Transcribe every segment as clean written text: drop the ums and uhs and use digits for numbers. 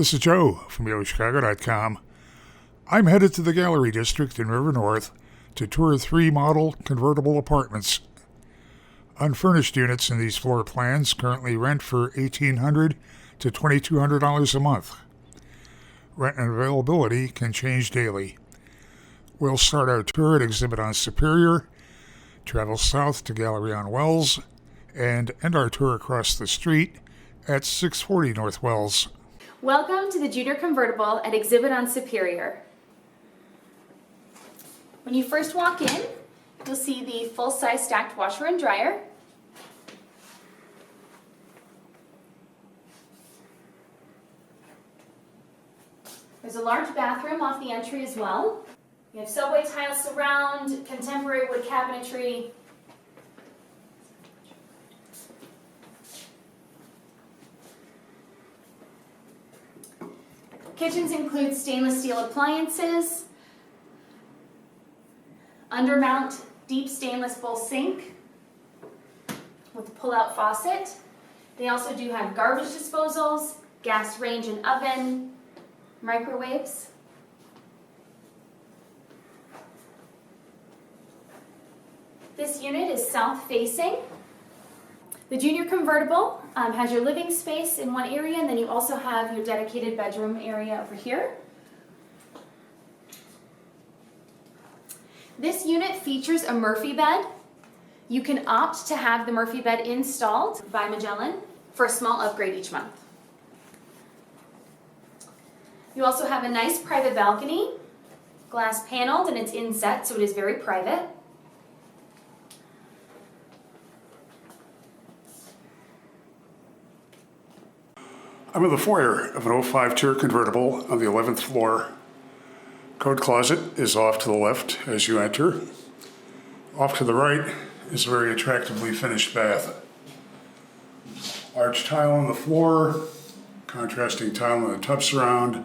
This is Joe from YoChicago.com. I'm headed to the Gallery District in River North to tour 3 model convertible apartments. Unfurnished units in these floor plans currently rent for $1,800 to $2,200 a month. Rent and availability can change daily. We'll start our tour at Exhibit on Superior, travel south to Gallery on Wells, and end our tour across the street at 640 North Wells. Welcome to the Junior Convertible at Exhibit on Superior. When you first walk in, you'll see the full-size stacked washer and dryer. There's a large bathroom off the entry as well. You have subway tile surround, contemporary wood cabinetry. Kitchens include stainless steel appliances, undermount deep stainless bowl sink with a pull-out faucet. They also do have garbage disposals, gas range and oven, microwaves. This unit is south-facing. The Junior Convertible has your living space in one area, and then you also have your dedicated bedroom area over here. This unit features a Murphy bed. You can opt to have the Murphy bed installed by Magellan for a small upgrade each month. You also have a nice private balcony, glass paneled, and it's inset, so it is very private. I'm in the foyer of an 05 tier convertible on the 11th floor. Coat closet is off to the left as you enter. Off to the right is a very attractively finished bath. Large tile on the floor, contrasting tile in the tub surround,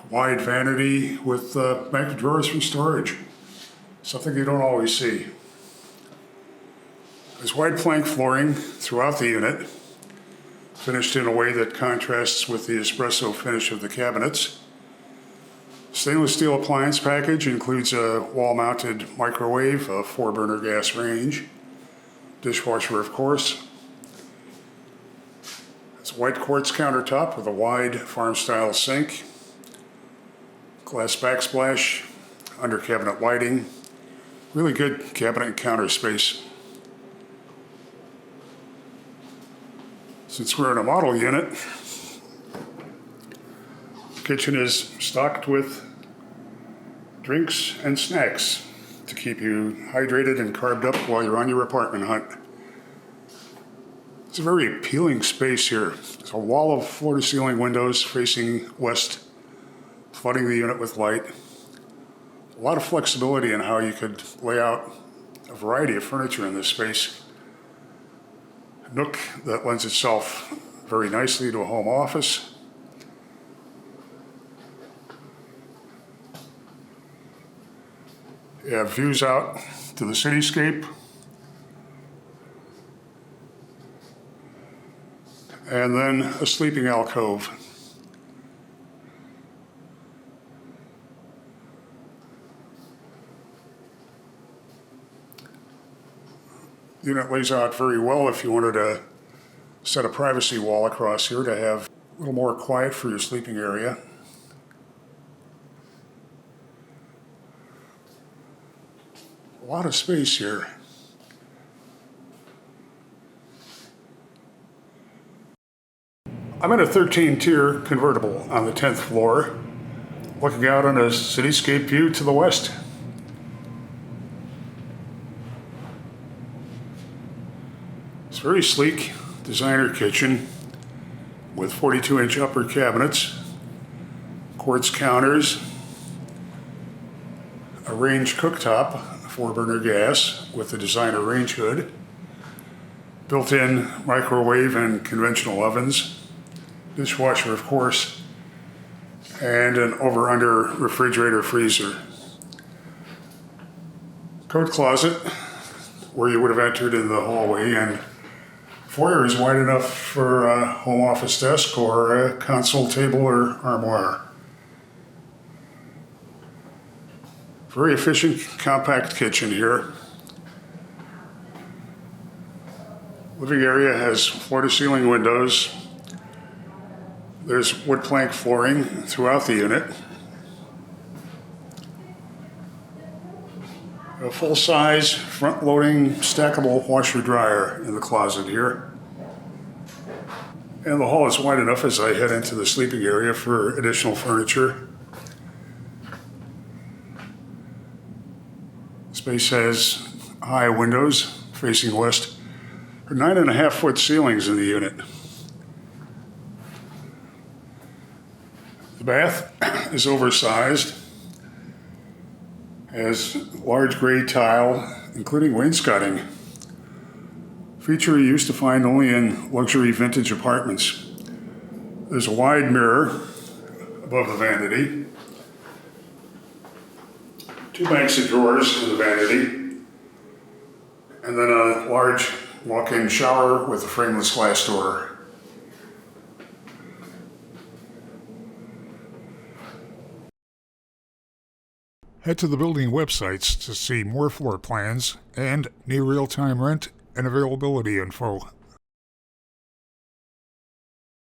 wide vanity with magnet drawers for storage, something you don't always see. There's wide plank flooring throughout the unit, finished in a way that contrasts with the espresso finish of the cabinets. Stainless steel appliance package includes a wall-mounted microwave, a 4-burner gas range, dishwasher of course. It's a white quartz countertop with a wide farm-style sink, glass backsplash, under cabinet lighting, really good cabinet and counter space. Since we're in a model unit, the kitchen is stocked with drinks and snacks to keep you hydrated and carved up while you're on your apartment hunt. It's a very appealing space here. There's a wall of floor-to-ceiling windows facing west, flooding the unit with light. A lot of flexibility in how you could lay out a variety of furniture in this space. A nook that lends itself very nicely to a home office. You have views out to the cityscape. And then a sleeping alcove. The unit lays out very well if you wanted to set a privacy wall across here to have a little more quiet for your sleeping area. A lot of space here. I'm in a 13-tier convertible on the 10th floor, looking out on a cityscape view to the west. It's a very sleek designer kitchen with 42-inch upper cabinets, quartz counters, a range cooktop, 4-burner gas with a designer range hood, built-in microwave and conventional ovens, dishwasher of course, and an over-under refrigerator freezer. Coat closet where you would have entered in the hallway and Foyer is wide enough for a home office desk or a console table or armoire. Very efficient, compact kitchen here. Living area has floor-to-ceiling windows. There's wood plank flooring throughout the unit. A full-size, front-loading, stackable washer-dryer in the closet here. And the hall is wide enough as I head into the sleeping area for additional furniture. Space has high windows facing west, 9.5-foot ceilings in the unit. The bath is oversized, has large gray tile, including wainscoting. Feature you used to find only in luxury vintage apartments. There's a wide mirror above the vanity. 2 banks of drawers in the vanity. And then a large walk-in shower with a frameless glass door. Head to the building websites to see more floor plans and near real-time rent and availability info.